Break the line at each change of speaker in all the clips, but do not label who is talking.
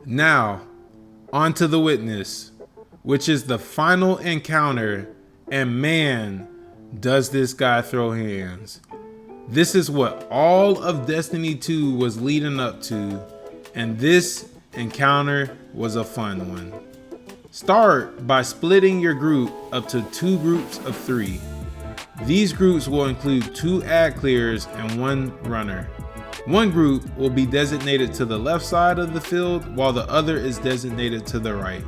Now, on to the witness, which is the final encounter, and man, does this guy throw hands. This is what all of Destiny 2 was leading up to, and this encounter was a fun one. Start by splitting your group up to 2 groups of 3. These groups will include 2 ad clears and 1 runner. One group will be designated to the left side of the field while the other is designated to the right.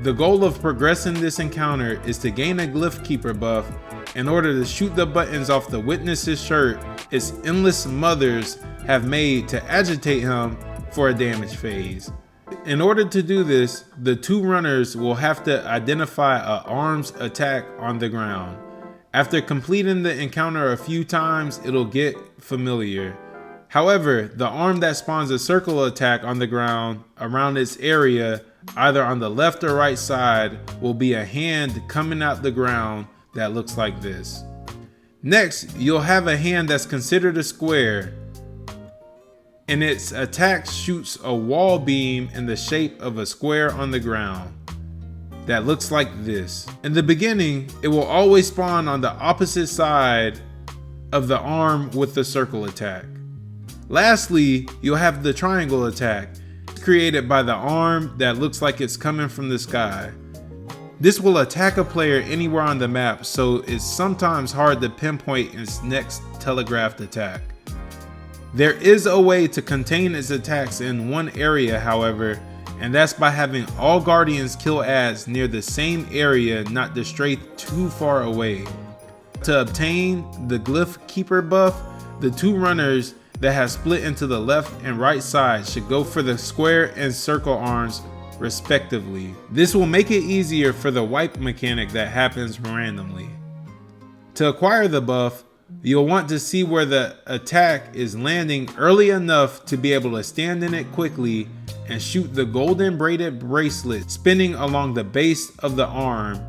The goal of progressing this encounter is to gain a Glyph Keeper buff in order to shoot the buttons off the witness's shirt its endless mothers have made to agitate him for a damage phase. In order to do this, the 2 runners will have to identify an arms attack on the ground. After completing the encounter a few times, it'll get familiar. However, the arm that spawns a circle attack on the ground around its area, either on the left or right side, will be a hand coming out the ground that looks like this. Next, you'll have a hand that's considered a square, and its attack shoots a wall beam in the shape of a square on the ground that looks like this. In the beginning, it will always spawn on the opposite side of the arm with the circle attack. Lastly, you'll have the triangle attack, created by the arm that looks like it's coming from the sky. This will attack a player anywhere on the map, so it's sometimes hard to pinpoint its next telegraphed attack. There is a way to contain its attacks in one area, however, and that's by having all guardians kill ads near the same area, not to stray too far away. To obtain the Glyph Keeper buff, the 2 runners that have split into the left and right side should go for the square and circle arms respectively. This will make it easier for the wipe mechanic that happens randomly. To acquire the buff, you'll want to see where the attack is landing early enough to be able to stand in it quickly and shoot the golden braided bracelet spinning along the base of the arm,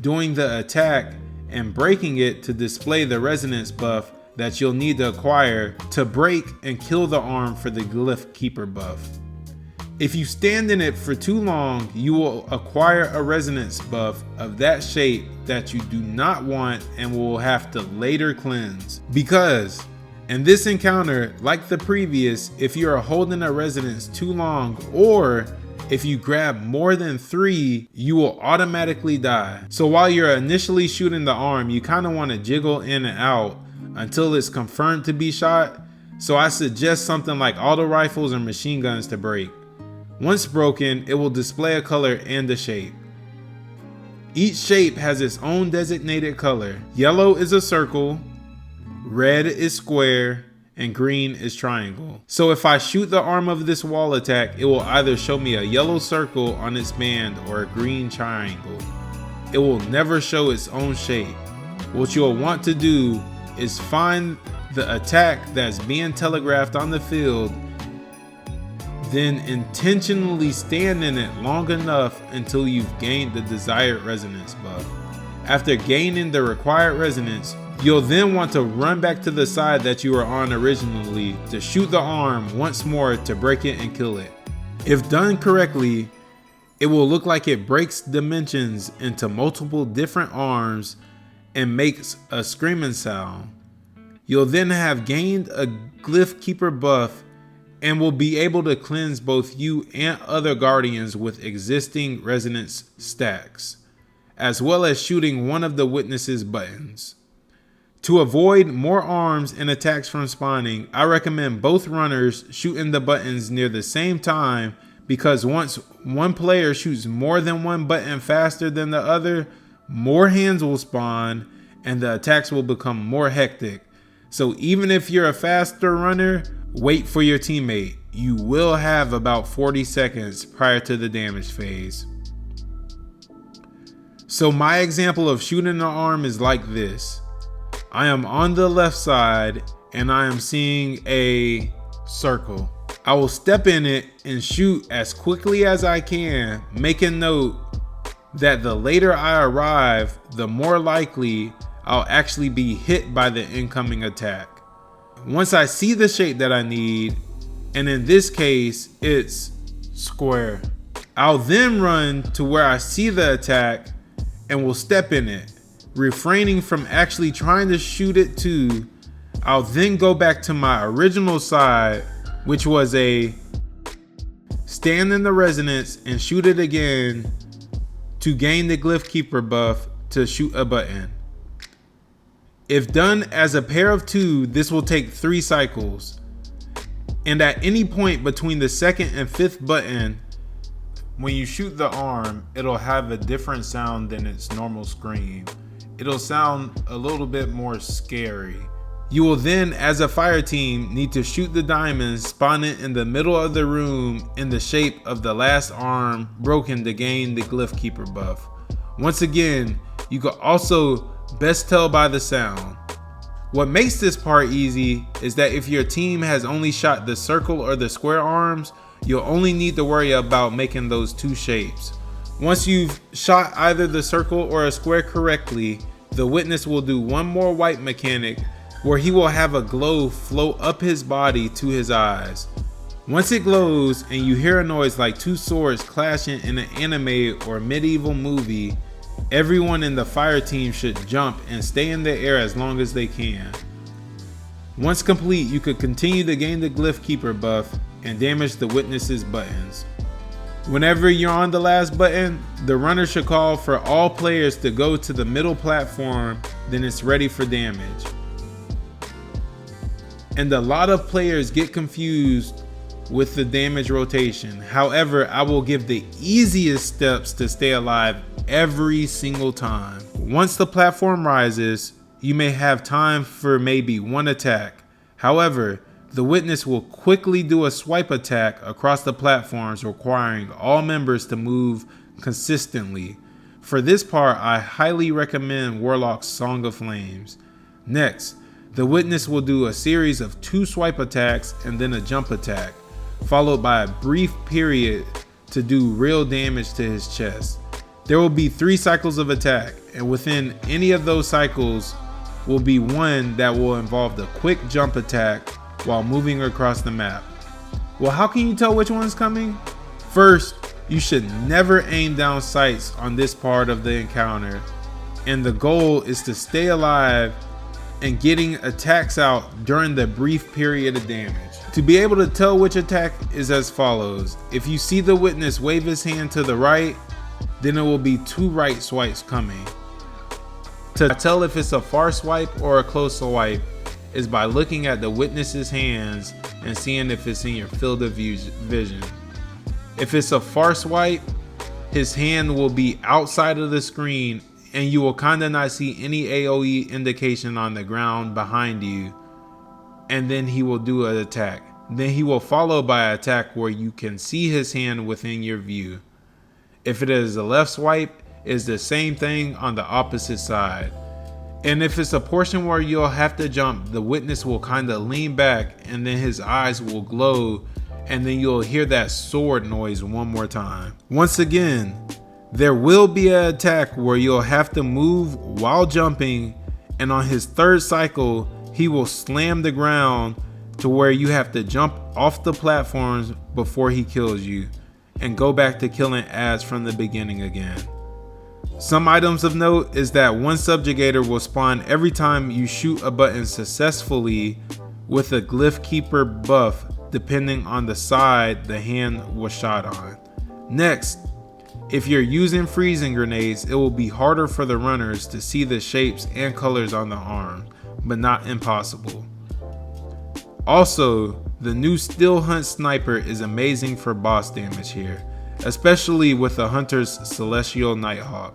doing the attack and breaking it to display the resonance buff that you'll need to acquire to break and kill the arm for the Glyph Keeper buff. If you stand in it for too long, you will acquire a resonance buff of that shape that you do not want and will have to later cleanse. Because in this encounter, like the previous, if you are holding a resonance too long, or if you grab more than 3, you will automatically die. So while you're initially shooting the arm, you kind of want to jiggle in and out until it's confirmed to be shot. So I suggest something like auto rifles or machine guns to break. Once broken, it will display a color and a shape. Each shape has its own designated color. Yellow is a circle, red is square, and green is triangle. So if I shoot the arm of this wall attack, it will either show me a yellow circle on its band or a green triangle. It will never show its own shape. What you'll want to do is find the attack that's being telegraphed on the field, then intentionally stand in it long enough until you've gained the desired resonance buff. After gaining the required resonance, you'll then want to run back to the side that you were on originally to shoot the arm once more to break it and kill it. If done correctly, it will look like it breaks dimensions into multiple different arms and makes a screaming sound. You'll then have gained a Glyph Keeper buff and will be able to cleanse both you and other guardians with existing resonance stacks, as well as shooting one of the witness's buttons. To avoid more arms and attacks from spawning, I recommend both runners shooting the buttons near the same time, because once one player shoots more than one button faster than the other, more hands will spawn and the attacks will become more hectic. So even if you're a faster runner, wait for your teammate. You will have about 40 seconds prior to the damage phase. So my example of shooting the arm is like this. I am on the left side and I am seeing a circle. I will step in it and shoot as quickly as I can, making note that the later I arrive, the more likely I'll actually be hit by the incoming attack. Once I see the shape that I need, and in this case it's square. I'll then run to where I see the attack and will step in it, refraining from actually trying to shoot it too. I'll then go back to my original side, which was a stand in the resonance and shoot it again to gain the Glyph Keeper buff to shoot a button. If done as a pair of two, this will take 3 cycles. And at any point between the 2nd and 5th button, when you shoot the arm, it'll have a different sound than its normal scream. It'll sound a little bit more scary. You will then, as a fire team, need to shoot the diamond spawned in the middle of the room in the shape of the last arm broken to gain the Glyph Keeper buff. Once again, you can also best tell by the sound. What makes this part easy is that if your team has only shot the circle or the square arms, you'll only need to worry about making those 2 shapes. Once you've shot either the circle or a square correctly, the witness will do one more wipe mechanic where he will have a glow float up his body to his eyes. Once it glows and you hear a noise like 2 swords clashing in an anime or medieval movie, everyone in the fire team should jump and stay in the air as long as they can. Once complete, you could continue to gain the Glyph Keeper buff and damage the witness's buttons. Whenever you're on the last button, the runner should call for all players to go to the middle platform, then it's ready for damage. And a lot of players get confused with the damage rotation. However, I will give the easiest steps to stay alive every single time. Once the platform rises, you may have time for maybe 1 attack. However, the witness will quickly do a swipe attack across the platforms, requiring all members to move consistently. For this part, I highly recommend Warlock's Song of Flames. Next, the witness will do a series of 2 swipe attacks and then a jump attack, followed by a brief period to do real damage to his chest. There will be 3 cycles of attack, and within any of those cycles will be one that will involve the quick jump attack while moving across the map. Well, how can you tell which one's coming? First, you should never aim down sights on this part of the encounter, and the goal is to stay alive and getting attacks out during the brief period of damage. To be able to tell which attack is as follows: if you see the witness wave his hand to the right, then it will be 2 right swipes coming. To tell if it's a far swipe or a close swipe is by looking at the witness's hands and seeing if it's in your field of vision. If it's a far swipe, his hand will be outside of the screen and you will kinda not see any AoE indication on the ground behind you, and then he will do an attack. Then he will follow by an attack where you can see his hand within your view. If it is a left swipe, it's the same thing on the opposite side. And if it's a portion where you'll have to jump, the witness will kinda lean back and then his eyes will glow, and then you'll hear that sword noise one more time. Once again, there will be an attack where you'll have to move while jumping, and on his 3rd cycle, he will slam the ground to where you have to jump off the platforms before he kills you, and go back to killing ads from the beginning again. Some items of note is that 1 subjugator will spawn every time you shoot a button successfully with a Glyph Keeper buff, depending on the side the hand was shot on. Next, if you're using freezing grenades, it will be harder for the runners to see the shapes and colors on the arm, but not impossible. Also, the new Still Hunt Sniper is amazing for boss damage here, especially with the Hunter's Celestial Nighthawk.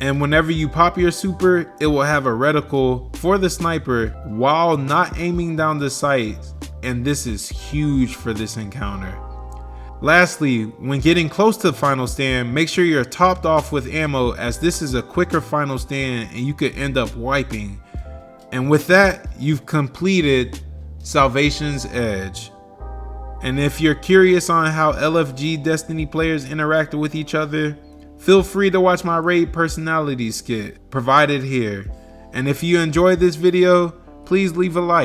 And whenever you pop your super, it will have a reticle for the sniper while not aiming down the sights, and this is huge for this encounter. Lastly, when getting close to the final stand, make sure you're topped off with ammo, as this is a quicker final stand and you could end up wiping. And with that, you've completed Salvation's Edge. And if you're curious on how LFG Destiny players interact with each other, feel free to watch my raid personality skit provided here. And if you enjoyed this video, please leave a like.